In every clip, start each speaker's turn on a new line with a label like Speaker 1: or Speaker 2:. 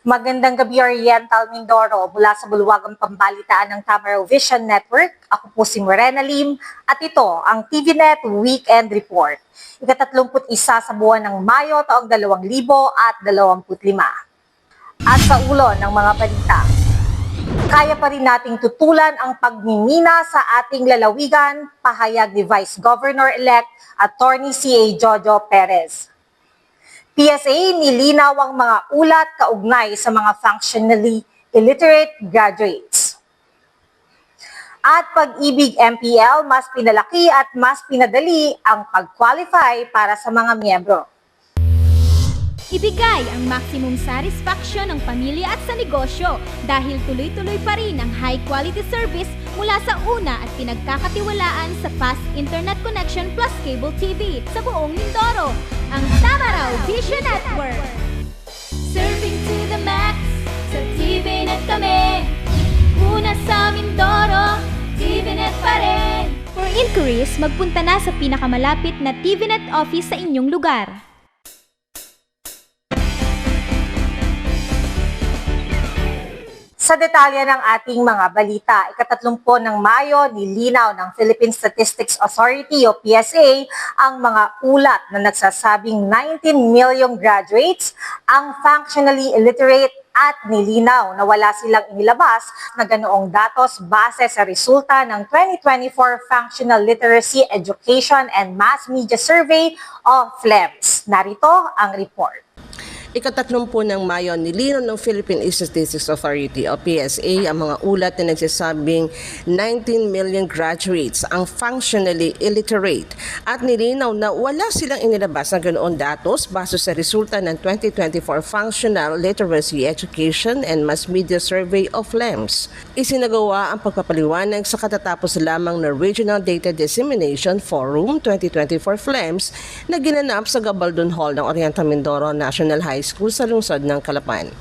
Speaker 1: Magandang gabi, Oriental Mindoro, mula sa bulwagang pambalitaan ng Tamaraw Vision Network. Ako po si Morena Lim at ito ang TVNet Weekend Report. Ika-31 sa buwan ng Mayo taong 2025. At sa ulo ng mga balita, kaya pa rin nating tutulan ang pagmimina sa ating lalawigan, pahayag ni Vice Governor-elect Attorney C.A. Jojo Perez. PSA nilinaw ang mga ulat kaugnay sa mga functionally illiterate graduates. At Pag-ibig MPL, mas pinalaki at mas pinadali ang pag-qualify para sa mga miyembro.
Speaker 2: Ibigay ang maximum satisfaction ng pamilya at sa negosyo dahil tuloy-tuloy pa rin ang high-quality service mula sa una at pinagkakatiwalaan sa fast internet connection plus cable TV sa buong Mindoro, ang Tamaraw Vision Network. Serving to the max, sa TVNet kami. Una sa Mindoro, TVNet pa rin. For inquiries, magpunta na sa pinakamalapit na TVNet office sa inyong lugar.
Speaker 1: Sa detalye ng ating mga balita, ika-30 ng Mayo, nilinaw ng Philippine Statistics Authority o PSA ang mga ulat na nagsasabing 19 million graduates ang functionally illiterate at nilinaw na wala silang inilabas na ganoong datos base sa resulta ng 2024 Functional Literacy Education and Mass Media Survey o FLEMS. Narito ang report.
Speaker 3: Ika-30 ng Mayo, nilinaw ng Philippine Statistics Authority o PSA ang mga ulat na nagsasabing 19 million graduates ang functionally illiterate at nilinaw na wala silang inilabas na ganoon datos base sa resulta ng 2024 Functional Literacy Education and Mass Media Survey of FLEMS. Isinagawa ang pagpapaliwanag sa katatapos lamang na Regional Data Dissemination Forum 2024 FLEMS na ginanap sa Gabaldon Hall ng Oriental Mindoro National High School sa lungsod ng Calapan.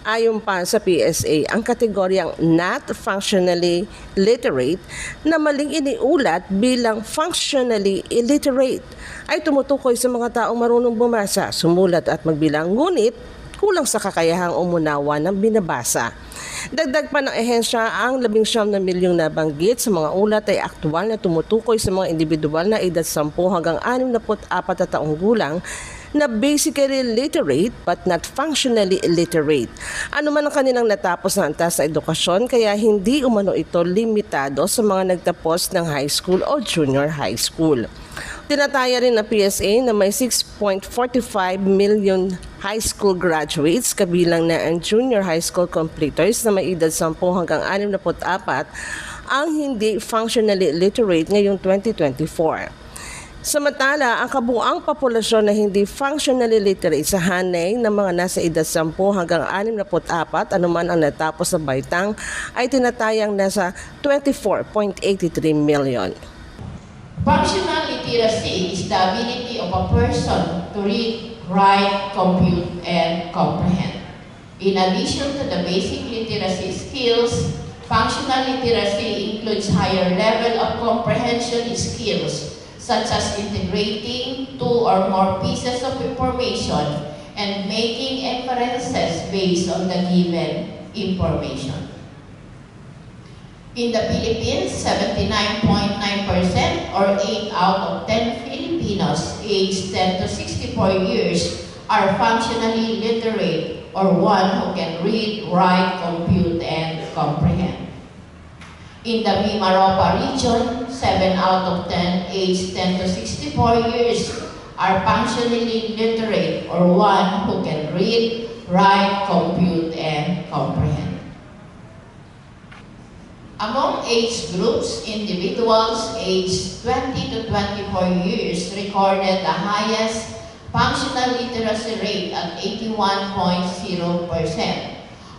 Speaker 3: Ayon pa sa PSA, ang kategoryang not functionally literate na maling iniulat bilang functionally illiterate ay tumutukoy sa mga taong marunong bumasa, sumulat at magbilang, ngunit kulang sa kakayahang umunawa ng binabasa. Dagdag pa ng ehensya, ang 19 na milyong nabanggit sa mga ulat ay aktwal na tumutukoy sa mga individual na edad 10 hanggang 64 na taong gulang na basically literate but not functionally illiterate. Ano man ang kanilang natapos na antas sa edukasyon, kaya hindi umano ito limitado sa mga nagtapos ng high school o junior high school. Tinataya rin ng PSA na may 6.45 million high school graduates, kabilang na ang junior high school completers na may edad 10 hanggang 64 ang hindi functionally literate ngayong 2024. Samantala, ang kabuang populasyon na hindi functionally literate sa hanay ng mga nasa edad 10 hanggang 64, anuman ang natapos sa baitang, ay tinatayang nasa 24.83 million.
Speaker 4: Functional literacy is the ability of a person to read, write, compute, and comprehend. In addition to the basic literacy skills, functional literacy includes higher level of comprehension skills such as integrating two or more pieces of information and making inferences based on the given information. In the Philippines, 79.9% or 8 out of 10 Filipinos aged 10 to 64 years are functionally literate or one who can read, write, compute, and comprehend. In the Mimaropa region, 7 out of 10 aged 10 to 64 years are functionally literate or one who can read, write, compute, and comprehend. Among age groups, individuals aged 20 to 24 years recorded the highest functional literacy rate at 81.0%,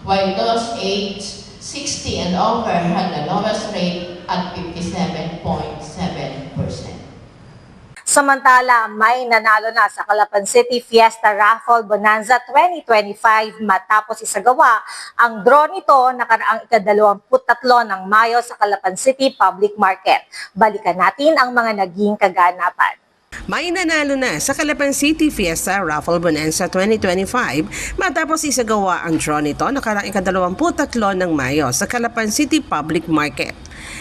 Speaker 4: while those aged 60 and over had the lowest rate at 57.7%.
Speaker 1: Samantala, may nanalo na sa Calapan City Fiesta Raffle Bonanza 2025 matapos isagawa ang draw nito nakaraang ika-23 ng Mayo sa Calapan City Public Market. Balikan natin ang mga naging kaganapan.
Speaker 3: May nanalo na sa Calapan City Fiesta Raffle Bonanza 2025 matapos isagawa ang draw nito nakaraang ika-23 ng Mayo sa Calapan City Public Market.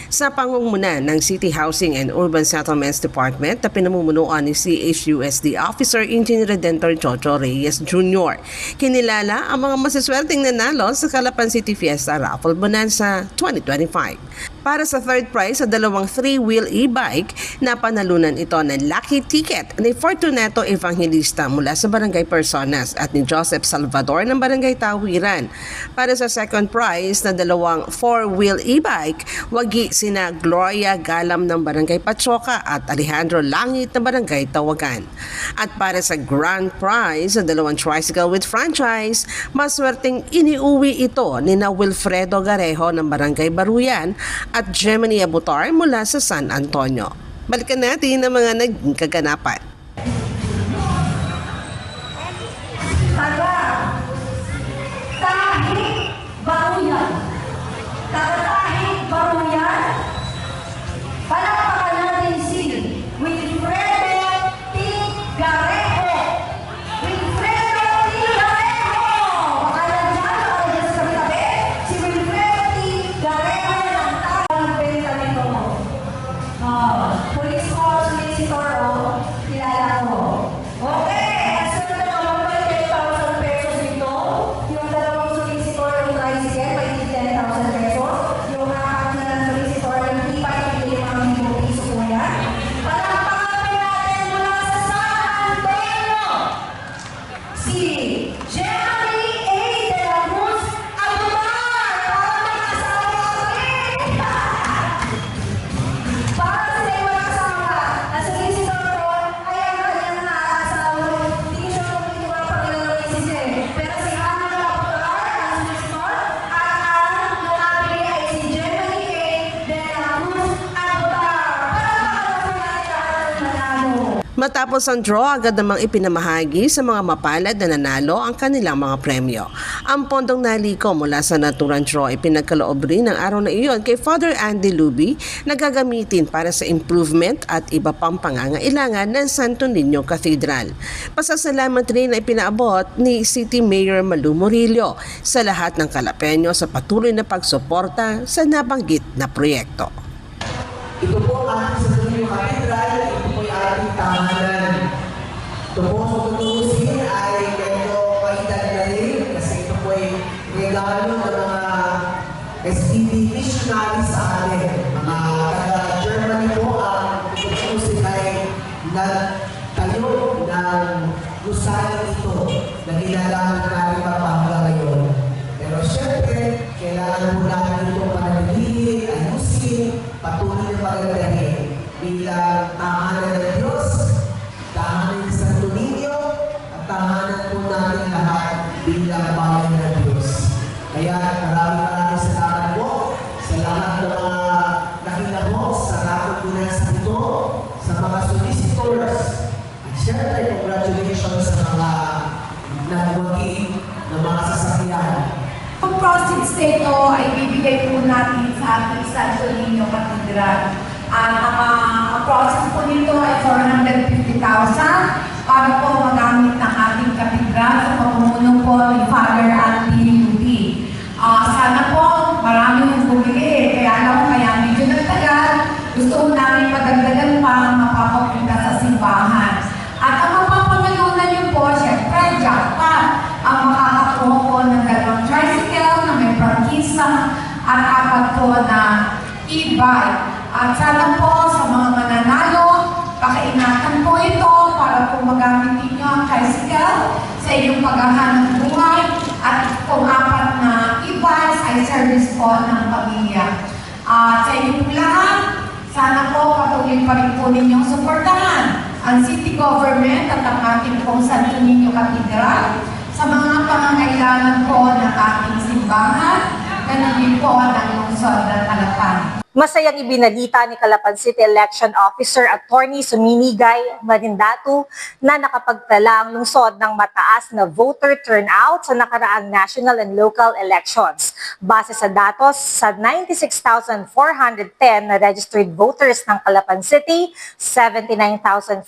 Speaker 3: Sa pangunguna ng City Housing and Urban Settlements Department na pinamumunuan ni CHUSD Officer Engineer Redentor Jojo Reyes Jr. Kinilala ang mga masaswerteng nanalo sa Calapan City Fiesta Raffle Bonanza 2025. Para sa third prize sa dalawang 3-wheel e-bike, napanalunan ito ng lucky ticket ni Fortunato Evangelista mula sa Barangay Personas at ni Joseph Salvador ng Barangay Tawiran. Para sa second prize na dalawang 4-wheel e-bike, wagi sina Gloria Galam ng Barangay Pachoka at Alejandro Langit ng Barangay Tawagan. At para sa grand prize na dalawang tricycle with franchise, maswerteng iniuwi ito ni na Wilfredo Garejo ng Barangay Baruyan at Gemini Abutar mula sa San Antonio. Balikan natin ang mga naging kaganapan.
Speaker 5: Taga-Tahig Baruyan. Taga-Tahig Baruyan. Palakpakan natin si Wilfredo T. Garejo. Wilfredo T. Garejo. Baka nandiyan, baka nandiyan sa tabi. Si Wilfredo T. Garejo ng taga-benta nito. Police call solicitor, kilala ko. Okay, ang sunod na naman may 10,000 pesos dito. Yung dalawang solicitor ng tricycle, may 10,000 pesos. Yung apat na solicitor ng tipa, may 5,000 piso po yan. Palakpakan natin mula sa San Antonio, si Jeremy A. de la Cruz Aguilar. Para mag-asawa kami. Para sila yung mag-asawa. Ang solicitor ko ay ang kanyang naasawa. Hindi siya kumitiwa pag ilang misis eh. Pero si Ana Laputar, ang solicitor, at ang nalabi ay si Gemini A. de la Cruz Aguilar. Para makakasaya ng manalo.
Speaker 3: Matapos ang draw, agad namang ipinamahagi sa mga mapalad na nanalo ang kanilang mga premyo. Ang pondong naliko mula sa naturang draw ay pinagkaloob rin ng araw na iyon kay Father Andy Luby na gagamitin para sa improvement at iba pang pangangailangan ng Santo Niño Cathedral. Pasasalamat rin na ipinaabot ni City Mayor Malu Murillo sa lahat ng Calapeño sa patuloy na pagsuporta sa nabanggit na proyekto.
Speaker 6: Ito po ang ating Santo Niño Cathedral, ito po yung ating tahanan. Ito po sa tutusin ay medyo kaedad na rin kasi ito po ay regalo ng mga SPB missionaries sa atin. Mga taga-Germany po ang tutusin ay nagtayo ng gusali ito na ginagawa natin papahanga ngayon. Pero syempre, kailangan po natin itong pananilihin, ayusin, patuloy na pagdadahin bilang tahanan ng Diyos, tahanan ng Santo Niño, at tahanan po natin lahat bilang bayan ng Diyos. Kaya maraming salamat po sa lahat ng mga nakilahok sa rapid binasa ito, sa mga solicitors, at syempre congratulations sa mga nagwagi ng mga sasakyan.
Speaker 5: Ang proceeds nito ay bibigay po natin sa ating Santo Niño Cathedral. Ang proceeds po nito ay 450,000 para po magamit ng ating katedral sa pamumuno po ni Father Andy Luby. Sana po marami yung bumili, kaya alam mo kaya medyo nagtagal, gusto ko namin madagdagan pa ang mapapapunta sa simbahan. At ang mapapamalunan niyo po, syempre, jackpot, ang makakakuha po ng dalawang tricycle na may prangkisa at apat po na e-bike. At sana po sa mga mananalo, pakaingatan po ito para po magamit ninyo ang tricycle sa inyong paghahanap buhay at kung apat na e-bikes ay service po ng pamilya. Sa inyong lahat, sana po patuloy pa rin po ninyong suportahan ang city government at ang ating pong Santo Niño Cathedral sa mga pangangailangan po ng ating simbahan na naging po ng lungsod ng Calapan.
Speaker 1: Masayang ibinalita ni Calapan City Election Officer Attorney Suminigay Marindatu na nakapagtala ang lungsod ng mataas na voter turnout sa nakaraang national and local elections. Base sa datos, sa 96,410 na registered voters ng Calapan City, 79,430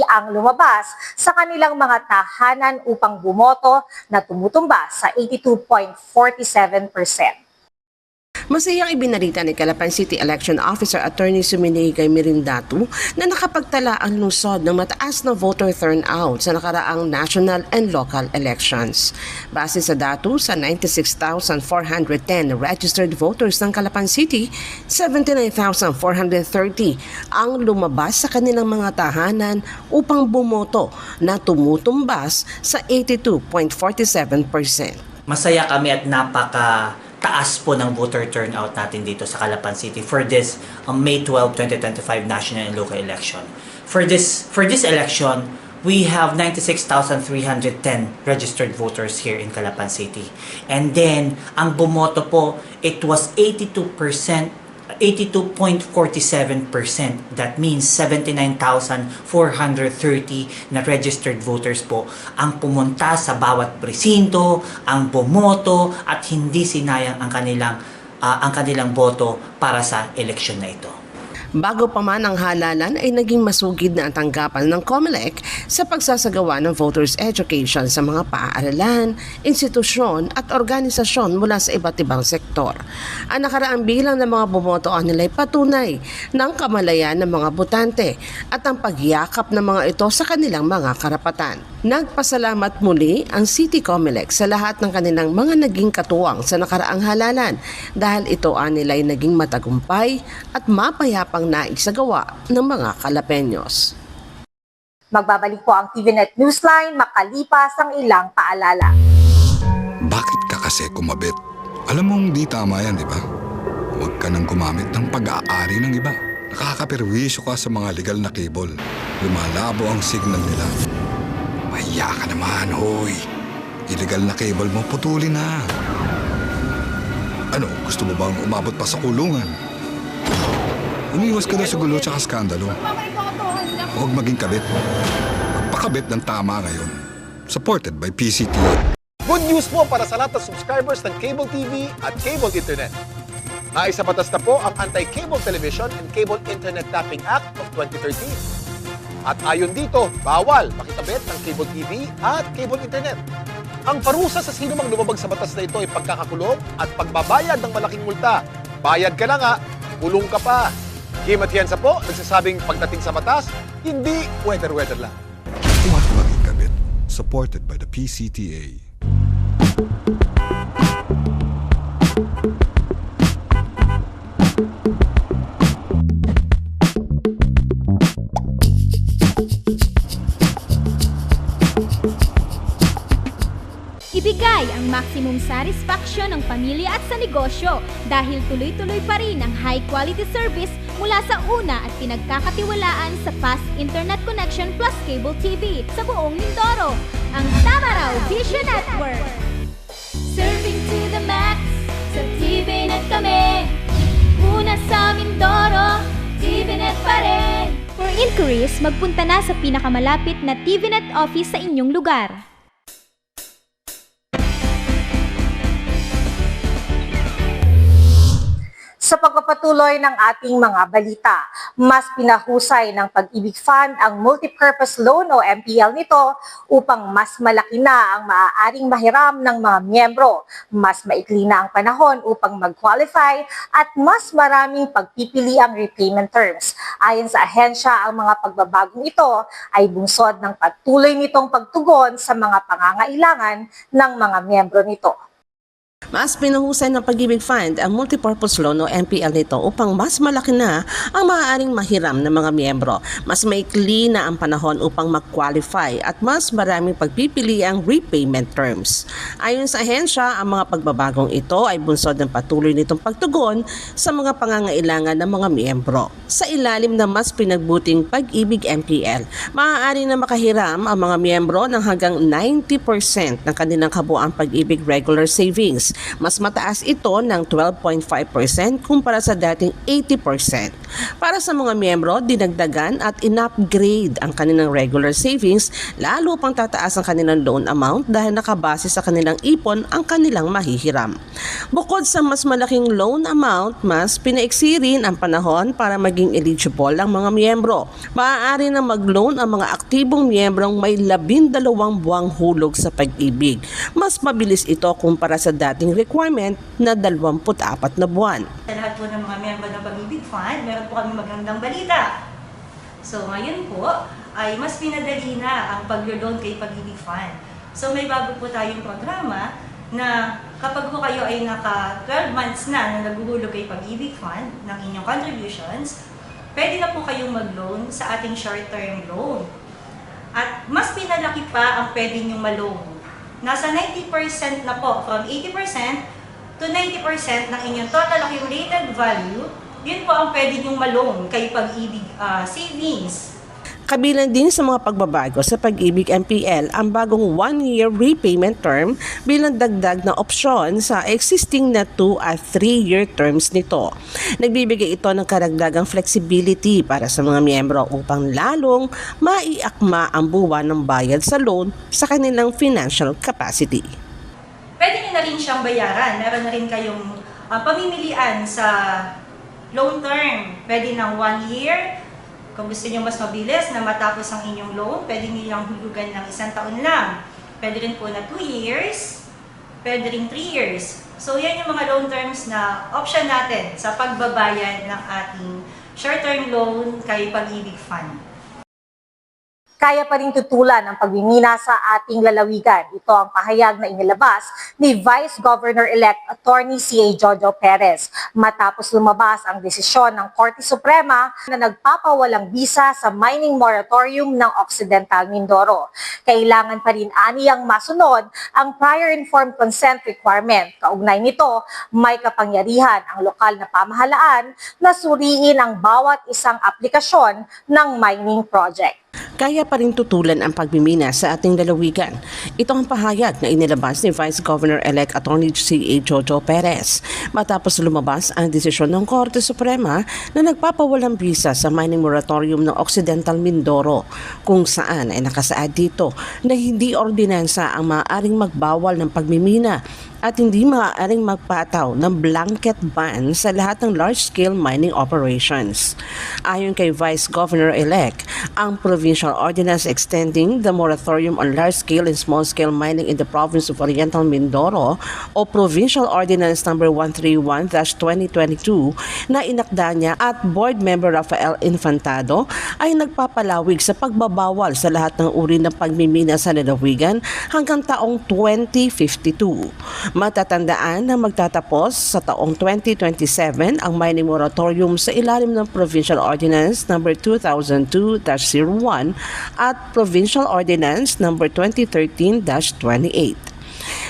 Speaker 1: ang lumabas sa kanilang mga tahanan upang bumoto na tumutumba sa 82.47%.
Speaker 3: Masayang ibinalita ni Calapan City Election Officer Attorney Suminigay Marindatu na nakapagtala ang lungsod ng mataas na voter turnout sa nakaraang national and local elections. Base sa datos, sa 96,410 registered voters ng Calapan City, 79,430 ang lumabas sa kanilang mga tahanan upang bumoto na tumutumbas sa 82.47%.
Speaker 7: Masaya kami at napaka-taas po ng voter turnout natin dito sa Calapan City for this May 12, 2025 national and local election. For this election, we have 96,310 registered voters here in Calapan City. And then, ang bumoto po, it was 82.47%. That means 79,430 na registered voters po ang pumunta sa bawat presinto, ang bumoto at hindi sinayang ang kanilang boto para sa eleksyon na ito.
Speaker 3: Bago pa man ang halalan ay naging masugid na ang tanggapan ng COMELEC sa pagsasagawa ng voters education sa mga paaralan, institusyon at organisasyon mula sa iba't ibang sektor. Ang nakaraang bilang ng mga bumotoan nila ay patunay ng kamalayan ng mga botante at ang pagyakap ng mga ito sa kanilang mga karapatan. Nagpasalamat muli ang City COMELEC sa lahat ng kanilang mga naging katuwang sa nakaraang halalan dahil ito nila ay naging matagumpay at mapayapang naisagawa ng mga Calapeños.
Speaker 1: Magbabalik po ang TVNet Newsline makalipas ang ilang paalala.
Speaker 8: Bakit ka kasi kumabit? Alam mong di tama yan, di ba? Huwag ka nang gumamit ng pag-aari ng iba. Nakakaperwisyo ka sa mga legal na cable. Lumalabo ang signal nila. Mahiya ka naman, hoy. Illegal na cable mo, putulin na. Ano, gusto mo bang umabot pa sa kulungan? Umiwas ka na sa gulo tsaka skandalo. Huwag maging kabit. Magpakabit ng tama ngayon. Supported by PCTV.
Speaker 9: Good news po para sa lahat ng subscribers ng Cable TV at Cable Internet. Naisa batas na po ang Anti-Cable Television and Cable Internet Tapping Act of 2013. At ayon dito, bawal makikabit ng Cable TV at Cable Internet. Ang parusa sa sino mang lumabag sa batas na ito ay pagkakakulong at pagbabayad ng malaking multa. Bayad ka na nga, kulong ka pa. Kim Atienza po, nagsasabing pagdating sa batas, hindi weather-weather lang.
Speaker 8: Huwag maging kabit. Supported by the PCTA.
Speaker 2: Ibigay ang maximum satisfaction ng pamilya at sa negosyo dahil tuloy-tuloy pa rin ang high-quality service mula sa una at pinagkakatiwalaan sa Fast Internet Connection plus Cable TV sa buong Mindoro, ang Tamaraw Vision Network. Serving to the max, sa TVNet kami. Una sa Mindoro, TVNet pa rin. For inquiries, magpunta na sa pinakamalapit na TVNet office sa inyong lugar.
Speaker 1: Sa pagpapatuloy ng ating mga balita, mas pinahusay ng Pag-ibig Fund ang multipurpose loan o MPL nito upang mas malaki na ang maaaring mahiram ng mga miyembro, mas maikli na ang panahon upang mag-qualify at mas maraming pagpipili ang repayment terms. Ayon sa ahensya, ang mga pagbabagong ito ay bunsod ng patuloy nitong pagtugon sa mga pangangailangan ng mga miyembro nito.
Speaker 3: Mas pinahusay ng Pag-ibig Fund ang multipurpose loan o MPL nito upang mas malaki na ang maaaring mahiram ng mga miyembro, mas maikli na ang panahon upang mag-qualify at mas maraming pagpipili ang repayment terms. Ayon sa ahensya, ang mga pagbabagong ito ay bunsod ng patuloy nitong pagtugon sa mga pangangailangan ng mga miyembro. Sa ilalim ng mas pinagbuting Pag-ibig MPL, maaari na makahiram ang mga miyembro ng hanggang 90% ng kanilang kabuuang Pag-ibig regular savings Mas mataas ito ng 12.5% kumpara sa dating 80%. Para sa mga miyembro, dinagdagan at in-upgrade ang kanilang regular savings, lalo pang tataas ang kanilang loan amount dahil nakabase sa kanilang ipon ang kanilang mahihiram. Bukod sa mas malaking loan amount, mas pinaiksi rin ang panahon para maging eligible ang mga miyembro. Maaari na mag-loan ang mga aktibong miyembrong may 12 buwang hulog sa pag-ibig. Mas mabilis ito kumpara sa dating requirement na 24 na buwan.
Speaker 10: Sa lahat po ng mga miyembro ng Pag-ibig Fund, meron po kami magandang balita. So ngayon po ay mas pinadali na ang pag-loan kay Pag-ibig Fund. So may bago po tayong programa na kapag po kayo ay naka 12 months na naghuhulog kay Pag-ibig Fund ng inyong contributions, pwede na po kayong mag-loan sa ating short-term loan. At mas pinalaki pa ang pwede nyong ma-loan. Nasa 90% na po, from 80% to 90% ng inyong total accumulated value, yun po ang pwede nyong ma-loan kay Pag-ibig Savings.
Speaker 3: Kabilang din sa mga pagbabago sa Pag-ibig MPL ang bagong 1-year repayment term bilang dagdag na opsyon sa existing na 2 at 3-year terms nito. Nagbibigay ito ng karagdagang flexibility para sa mga miyembro upang lalong maiakma ang buwan ng bayad sa loan sa kanilang financial capacity.
Speaker 10: Pwede nyo na rin siyang bayaran. Meron na rin kayong pamimilian sa loan term. Pwede ng 1 year. Kung gusto nyo mas mabilis na matapos ang inyong loan, pwede nyo yung hulugan ng 1 taon lang. Pwede rin po na 2 years. Pwede rin 3 years. So yan yung mga loan terms na option natin sa pagbabayad ng ating short-term loan kay Pag-ibig Fund.
Speaker 1: Kaya pa rin tutulan ang pagmimina sa ating lalawigan. Ito ang pahayag na inilabas ni Vice Governor-elect Attorney C.A. Jojo Perez matapos lumabas ang desisyon ng Korte Suprema na nagpapawalang bisa sa mining moratorium ng Occidental Mindoro. Kailangan pa rin aniyang masunod ang prior informed consent requirement. Kaugnay nito, may kapangyarihan ang lokal na pamahalaan na suriin ang bawat isang aplikasyon ng mining project.
Speaker 3: Kaya pa rin tutulan ang pagmimina sa ating lalawigan. Ito ang pahayag na inilabas ni Vice Governor-elect Attorney C.A. Jojo Perez matapos lumabas ang desisyon ng Korte Suprema na nagpapawalang bisa sa mining moratorium ng Occidental Mindoro, kung saan ay nakasaad dito na hindi ordinansa ang maaaring magbawal ng pagmimina at hindi maaaring magpataw ng blanket ban sa lahat ng large-scale mining operations. Ayon kay Vice Governor-elect, ang Provincial Ordinance extending the moratorium on large-scale and small-scale mining in the province of Oriental Mindoro o Provincial Ordinance No. 131-2022 na inakda niya at Board Member Rafael Infantado ay nagpapalawig sa pagbabawal sa lahat ng uri ng pagmimina sa lalawigan hanggang taong 2052. Matatandaan na magtatapos sa taong 2027 ang mining moratorium sa ilalim ng Provincial Ordinance No. 2002-01 at Provincial Ordinance No. 2013-28.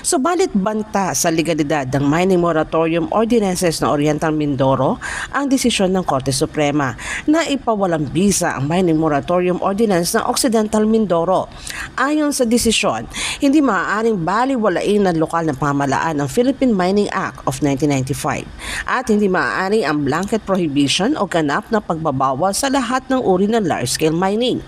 Speaker 3: Subalit banta sa legalidad ng mining moratorium ordinances ng Oriental Mindoro ang desisyon ng Korte Suprema na ipawalang bisa ang mining moratorium ordinance ng Occidental Mindoro. Ayon sa desisyon, hindi maaaring baliwalain ng lokal na pamahalaan ng Philippine Mining Act of 1995 at hindi maaari ang blanket prohibition o ganap na pagbabawal sa lahat ng uri ng large-scale mining.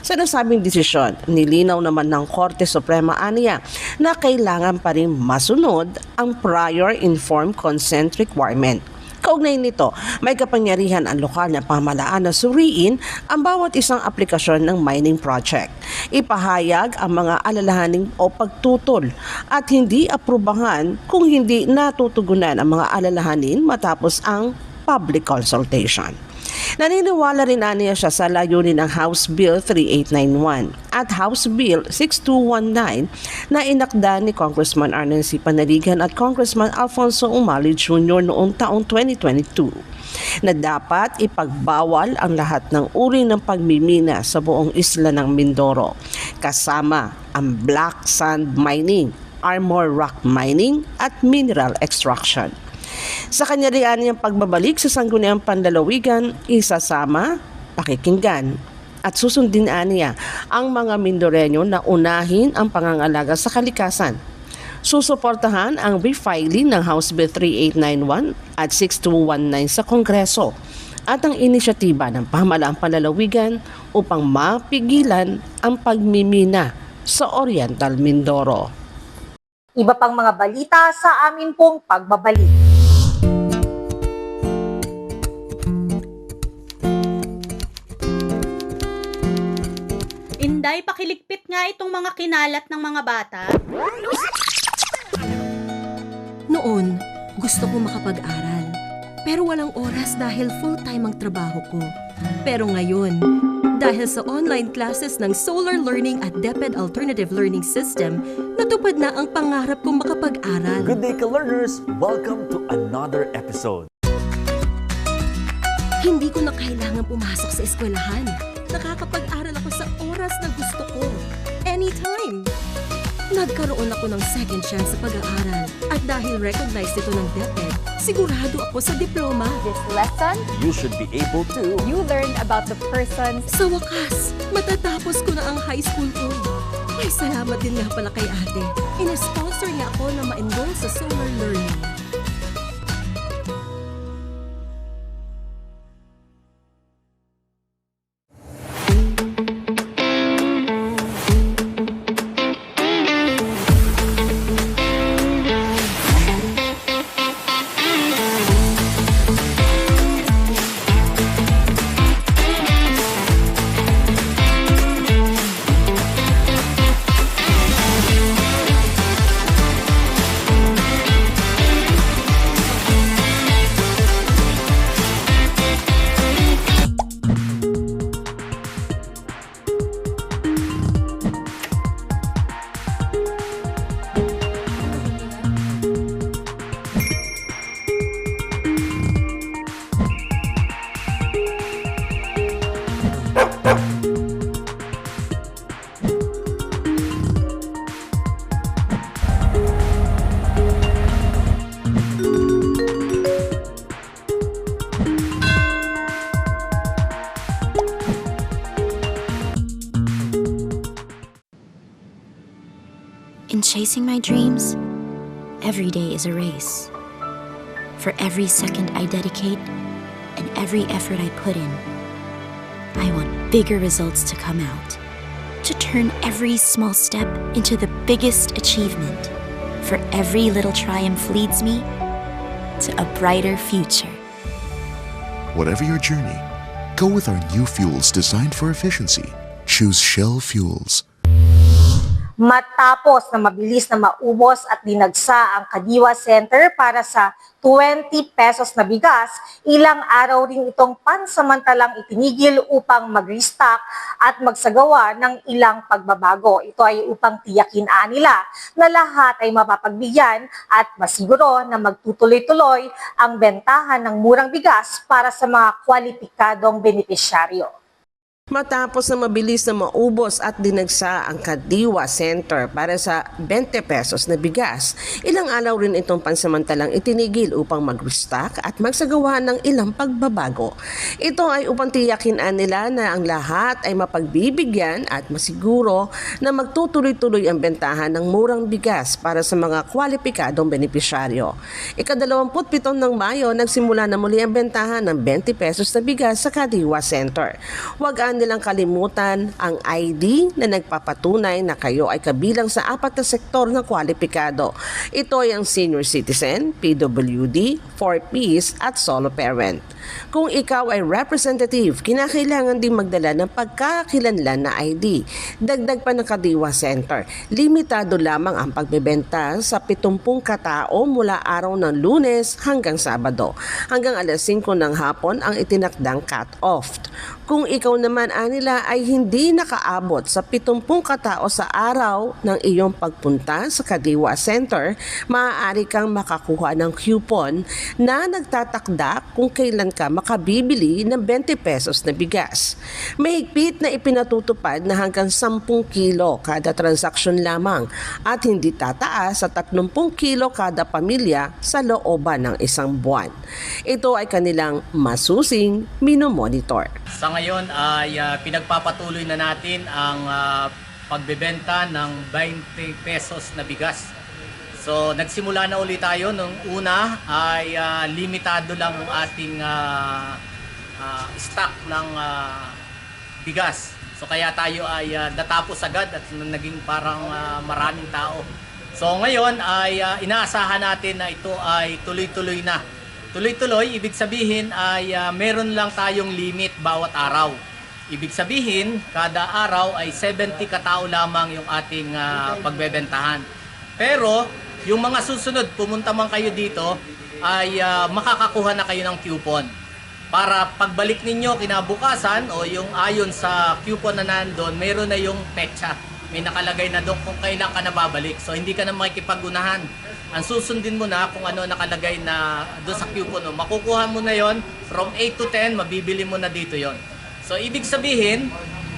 Speaker 3: Sa nasabing desisyon, nilinaw naman ng Korte Suprema aniya na kailangan pa rin masunod ang prior informed consent requirement. Kaugnay nito, may kapangyarihan ang lokal na pamahalaan na suriin ang bawat isang aplikasyon ng mining project. Ipahayag ang mga alalahanin o pagtutol at hindi aprubahan kung hindi natutugunan ang mga alalahanin matapos ang public consultation. Naniniwala rin niya siya sa layunin ng House Bill 3891 at House Bill 6219 na inakda ni Congressman Arnel C. Panaligan at Congressman Alfonso Umali Jr. noong taong 2022 na dapat ipagbawal ang lahat ng uri ng pagmimina sa buong isla ng Mindoro, kasama ang black sand mining, armor rock mining at mineral extraction. Sa kanya rin niyang pagbabalik sa sangguniang panlalawigan, isasama, pakikinggan at susundin niya ang mga Mindoreño na unahin ang pangangalaga sa kalikasan, Susuportahan ang refiling ng House Bill 3891 at 6219 sa Kongreso at ang inisyatiba ng pamahalaang palalawigan upang mapigilan ang pagmimina sa Oriental Mindoro.
Speaker 1: Iba pang mga balita sa amin pong pagbabalik.
Speaker 11: Inday, pakiligpit nga itong mga kinalat ng mga bata.
Speaker 12: Noon, gusto ko makapag-aral. Pero walang oras dahil full-time ang trabaho ko. Pero ngayon, dahil sa online classes ng Solar Learning at DepEd Alternative Learning System, natupad na ang pangarap kong makapag-aral.
Speaker 13: Good day, ka-learners! Welcome to another episode.
Speaker 12: Hindi ko na kailangan pumasok sa eskwelahan. Nakakapag-aral ako sa oras na gusto ko. Anytime! Nagkaroon ako ng second chance sa pag-aaral. At dahil recognized ito ng DepEd, sigurado ako sa diploma.
Speaker 14: This lesson,
Speaker 13: You should be able to...
Speaker 14: you learned about the persons.
Speaker 12: Sa wakas, matatapos ko na ang high school ko. Ay, salamat din nga pala kay ate. Ina-sponsor niya ako na ma-enroll sa Solar Learning.
Speaker 15: In chasing my dreams, every day is a race. For every second I dedicate and every effort I put in, I want bigger results to come out. To turn every small step into the biggest achievement. For every little triumph leads me to a brighter future.
Speaker 16: Whatever your journey, go with our new fuels designed for efficiency. Choose Shell Fuels.
Speaker 1: Matapos na mabilis na maubos at dinagsa ang Kadiwa Center para sa 20 pesos na bigas, ilang araw rin itong pansamantalang itinigil upang mag-restock at magsagawa ng ilang pagbabago. Ito ay upang tiyakin nila na lahat ay mapapagbigyan at masiguro na magtutuloy-tuloy ang bentahan ng murang bigas para sa mga kwalipikadong benepisyaryo.
Speaker 3: Matapos na mabilis na maubos at dinagsa ang Kadiwa Center para sa 20 pesos na bigas, ilang araw rin itong pansamantalang itinigil upang mag-restock at magsagawa ng ilang pagbabago. Ito ay upang tiyakin nila na ang lahat ay mapagbibigyan at masiguro na magtutuloy-tuloy ang bentahan ng murang bigas para sa mga kwalipikadong benepisyaryo. Ika-27 ng Mayo, nagsimula na muli ang bentahan ng 20 pesos na bigas sa Kadiwa Center. Huwag nilang kalimutan ang ID na nagpapatunay na kayo ay kabilang sa 4 na sektor ng kwalipikado. Ito ay ang senior citizen, PWD, 4Ps at solo parent. Kung ikaw ay representative, kinakailangan din magdala ng pagkakakilanlan na ID. Dagdag pa ng Kadiwa Center, limitado lamang ang pagbebenta sa 70 katao mula araw ng Lunes hanggang Sabado. Hanggang alas 5 ng hapon ang itinakdang cut-off. Kung ikaw naman anila ay hindi nakaabot sa 70 katao sa araw ng iyong pagpunta sa Kadiwa Center, maaari kang makakuha ng coupon na nagtatakda kung kailan ka makabibili ng 20 pesos na bigas. Mahigpit na ipinatutupad na hanggang 10 kilo kada transaksyon lamang at hindi tataas sa 30 kilo kada pamilya sa looban ng isang buwan. Ito ay kanilang masusing minomonitor.
Speaker 17: Sa ngayon ay pinagpapatuloy na natin ang pagbebenta ng 20 pesos na bigas So nagsimula na ulit tayo. Nung una ay limitado lang ang ating stock ng bigas. So kaya tayo ay natapos agad at naging parang maraming tao. So ngayon ay inaasahan natin na ito ay tuloy-tuloy na. Tuloy-tuloy, ibig sabihin ay meron lang tayong limit bawat araw. Ibig sabihin, kada araw ay 70 katao lamang yung ating pagbebentahan. Pero, yung mga susunod, pumunta man kayo dito, ay makakakuha na kayo ng coupon. Para pagbalik ninyo kinabukasan o yung ayon sa coupon na nandun, meron na yung petsa. May nakalagay na doon kung kailan ka na babalik. So, hindi ka na makikipag-unahan. Ang susundin mo na kung ano nakalagay na doon sa coupon mo. Makukuha mo na yon from 8 to 10, mabibili mo na dito yon. So, ibig sabihin,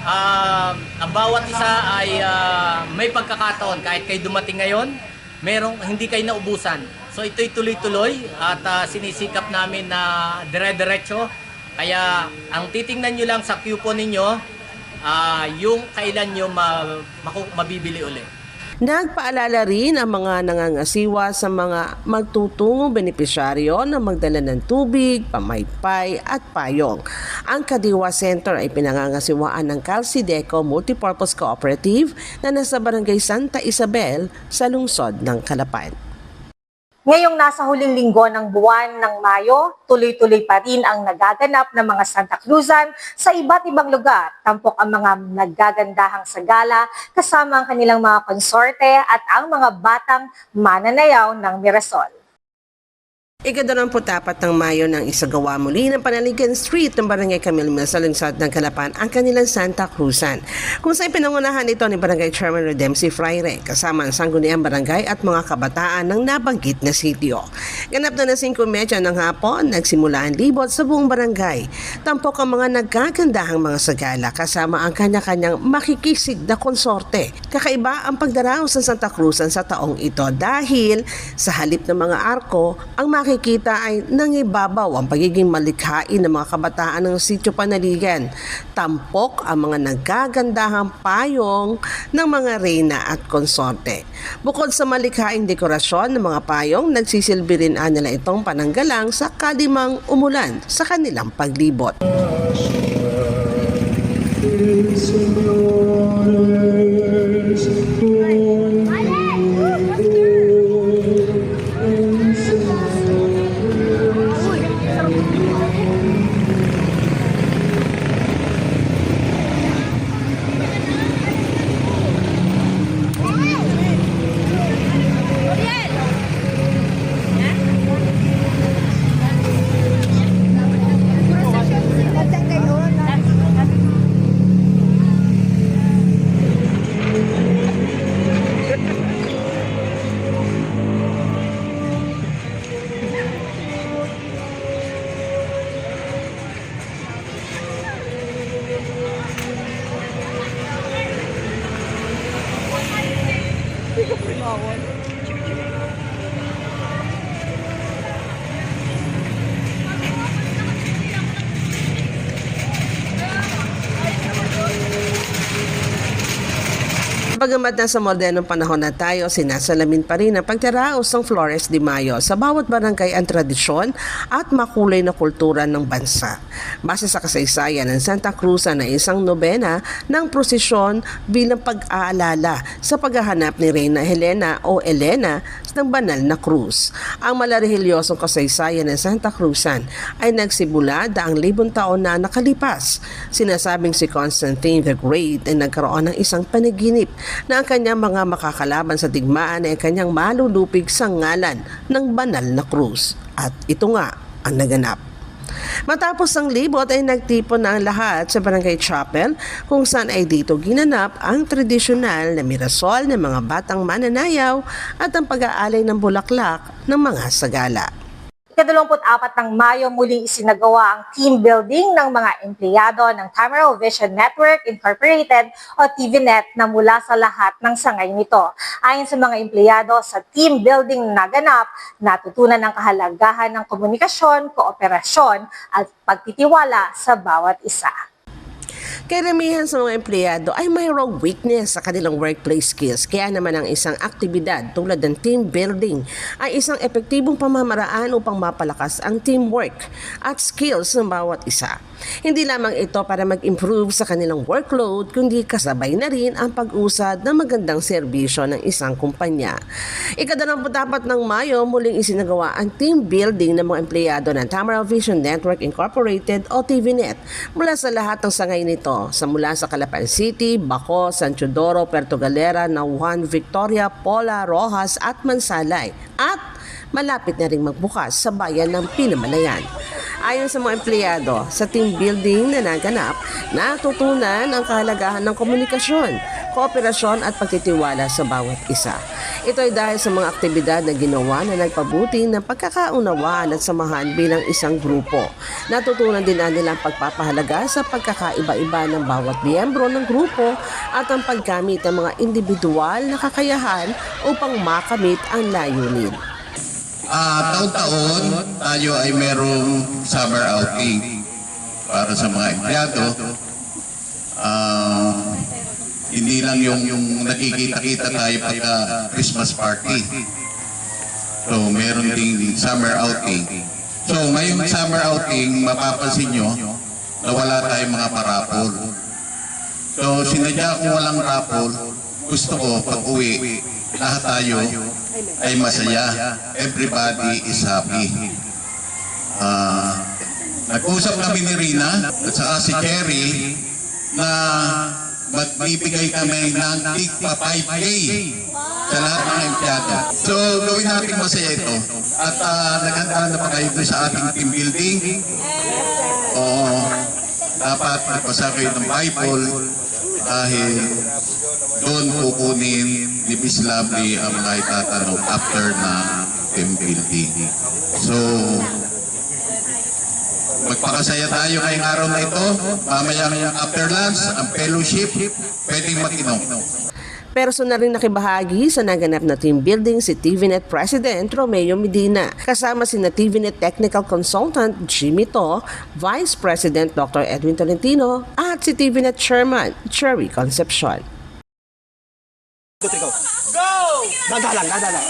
Speaker 17: ang bawat isa ay may pagkakataon. Kahit kayo dumating ngayon, hindi kayo naubusan. So, ito'y tuloy-tuloy at sinisikap namin na dire-diretso. Kaya, ang titingnan nyo lang sa coupon ninyo, yung kailan nyo mabibili ulit.
Speaker 3: Nagpaalala rin ang mga nangangasiwa sa mga magtutungong benepisyaryo na magdala ng tubig, pamaypay at payong. Ang Kadiwa Center ay pinangangasiwaan ng Calcideco Multipurpose Cooperative na nasa Barangay Santa Isabel sa lungsod ng Calapan.
Speaker 1: Ngayong nasa huling linggo ng buwan ng Mayo, tuloy-tuloy pa rin ang nagaganap ng mga Santa Cruzan sa iba't ibang lugar. Tampok ang mga naggagandahang sagala kasama ang kanilang mga konsorte at ang mga batang mananayaw ng Mirasol.
Speaker 3: Ika-24 ng Mayo nang isagawa muli ng Panaligan Street ng Barangay Camilma sa lungsod ng Calapan ang kanilang Santa Cruzan. Kung saan pinangunahan ito ni Barangay Chairman Redempsi Fraire kasama ang sangguniang barangay at mga kabataan ng nabanggit na sitio. Ganap na 5:30 ng hapon, nagsimula ang libot sa buong barangay. Tampok ang mga nagkagandahang mga sagala kasama ang kanya-kanyang makikisig na konsorte. Kakaiba ang pagdaraos ng Santa Cruzan sa taong ito dahil sa halip ng mga arko, ang makikita ay nangibabaw ang pagiging malikhain ng mga kabataan ng Sitio Panaligan. Tampok ang mga nagagandahang payong ng mga reyna at konsorte. Bukod sa malikhaing dekorasyon ng mga payong, nagsisilbi rin nila itong pananggalang sa kalimang umulan sa kanilang paglibot. Bagamat nasa modernong panahon na tayo, sinasalamin pa rin ang pagtiraos ng Flores de Mayo sa bawat barangay ang tradisyon at makulay na kultura ng bansa. Base sa kasaysayan ng Santa Cruzan na isang nobena ng prosesyon bilang pag-aalala sa paghahanap ni Reyna Helena o Elena ng banal na krus. Ang malarehelyosong kasaysayan ng Santa Cruzan ay nagsimula daang 1,000 taon na nakalipas. Sinasabing si Constantine the Great ay nagkaroon ng isang panaginip na ang kanyang mga makakalaban sa digmaan ay kanyang malulupig sa ngalan ng banal na krus. At ito nga ang naganap. Matapos ang libot ay nagtipon na ang lahat sa Barangay Chapel kung saan ay dito ginanap ang tradisyonal na mirasol ng mga batang mananayaw at ang pag-aalay ng bulaklak ng mga sagala.
Speaker 1: Ika-24 ng Mayo muling isinagawa ang team building ng mga empleyado ng Tamaraw Vision Network Incorporated o TVNet na mula sa lahat ng sangay nito. Ayon sa mga empleyado sa team building na naganap, natutunan ang kahalagahan ng komunikasyon, kooperasyon at pagtitiwala sa bawat isa.
Speaker 3: Karamihan sa mga empleyado ay mayroong weakness sa kanilang workplace skills. Kaya naman ang isang aktibidad tulad ng team building ay isang epektibong pamamaraan upang mapalakas ang teamwork at skills ng bawat isa. Hindi lamang ito para mag-improve sa kanilang workload, kundi kasabay na rin ang pag-usad ng magandang serbisyo ng isang kumpanya. Ika-24 ng Mayo, muling isinagawa ang team building ng mga empleyado ng Tamaraw Vision Network Incorporated o TVNet mula sa lahat ng sangay nito, mula sa Calapan City, Baco, San Teodoro, Puerto Galera, Nauhan, Victoria, Pola, Rojas at Mansalay, at malapit na ring magbukas sa bayan ng Pinamalayan. Ayon sa mga empleyado, sa team building na naganap, natutunan ang kahalagahan ng komunikasyon, kooperasyon at pagtitiwala sa bawat isa. Ito ay dahil sa mga aktibidad na ginawa na nagpabuti ng pagkakaunawaan at samahan bilang isang grupo. Natutunan din nila ang pagpapahalaga sa pagkakaiba-iba ng bawat miyembro ng grupo at ang paggamit ng mga individual na kakayahan upang makamit ang layunin.
Speaker 18: Taon-taon tayo ay merong summer outing para sa mga empleyado. Hindi lang yung nakikita-kita tayo pagka Christmas party. So meron ding summer outing. So ngayong summer outing, mapapansin nyo na wala tayong mga parapol. So sinadya ko walang rapol. Gusto ko pag uwi, lahat tayo ay masaya. Everybody is happy. Nag-usap kami ni Rina at saka si Cherry na magbibigay kami ng tigpa 5K sa lahat ng empleyado. So gawin natin masaya ito. At naghanda na pa kayo sa ating team building. Dapat magbasa kayo ng Bible dahil doon kukunin ni Miss Lovely ang mga itatanong after na team building. So, magpakasaya tayo ngayong araw na ito. Mamaya after lunch, ang fellowship, pwedeng mag-inom.
Speaker 3: Personal rin nakibahagi sa naganap na team building si TVNet President Romeo Medina, kasama si TVNet Technical Consultant Jimmy To, Vice President Dr. Edwin Tolentino at si TVNet Chairman Cherry Concepcion.
Speaker 9: Go! Dadalang!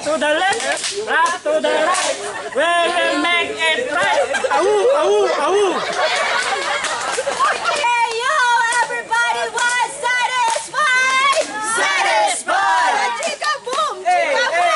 Speaker 19: To the left, right to the right, we will make it right.
Speaker 20: Hey yo, everybody was satisfied. Satisfied. Chica boom, chica boom.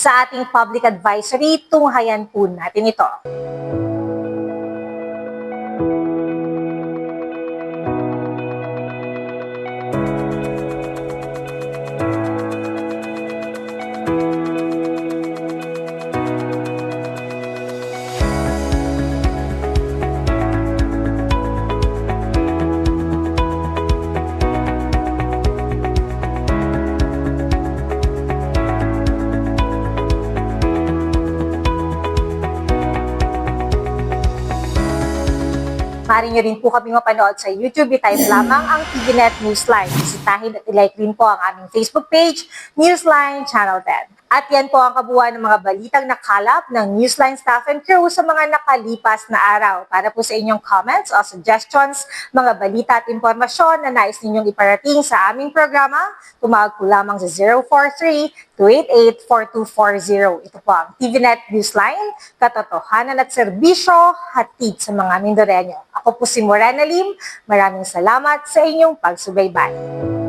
Speaker 1: Sa ating public advisory, tunghayan po natin ito. Maaari nyo rin po kami mapanood sa YouTube. I-type lamang ang TVNet Newsline. Bisitahin at i-like rin po ang aming Facebook page, Newsline Channel 10. At yan po ang kabuuan ng mga balitang nakalap ng Newsline staff and crew sa mga nakalipas na araw. Para po sa inyong comments o suggestions, mga balita at impormasyon na nais ninyong iparating sa aming programa, tumawag po lamang sa 043-288-4240. Ito po ang TVNet Newsline, katotohanan at serbisyo, hatid sa mga Mindoreño. Ako po si Morena Lim, maraming salamat sa inyong pagsubaybay.